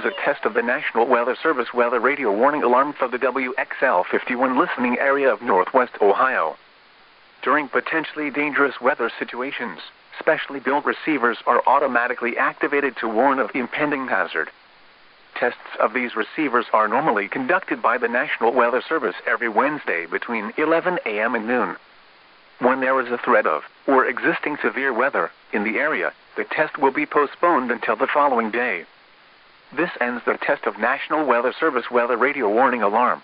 is a test of the National Weather Service weather radio warning alarm for the WXL51 listening area of Northwest Ohio. During potentially dangerous weather situations, specially built receivers are automatically activated to warn of impending hazard. Tests of these receivers are normally conducted by the National Weather Service every Wednesday between 11 a.m. and noon. When there is a threat of, or existing severe weather, in the area, the test will be postponed until the following day. This ends the test of National Weather Service weather radio warning alarm.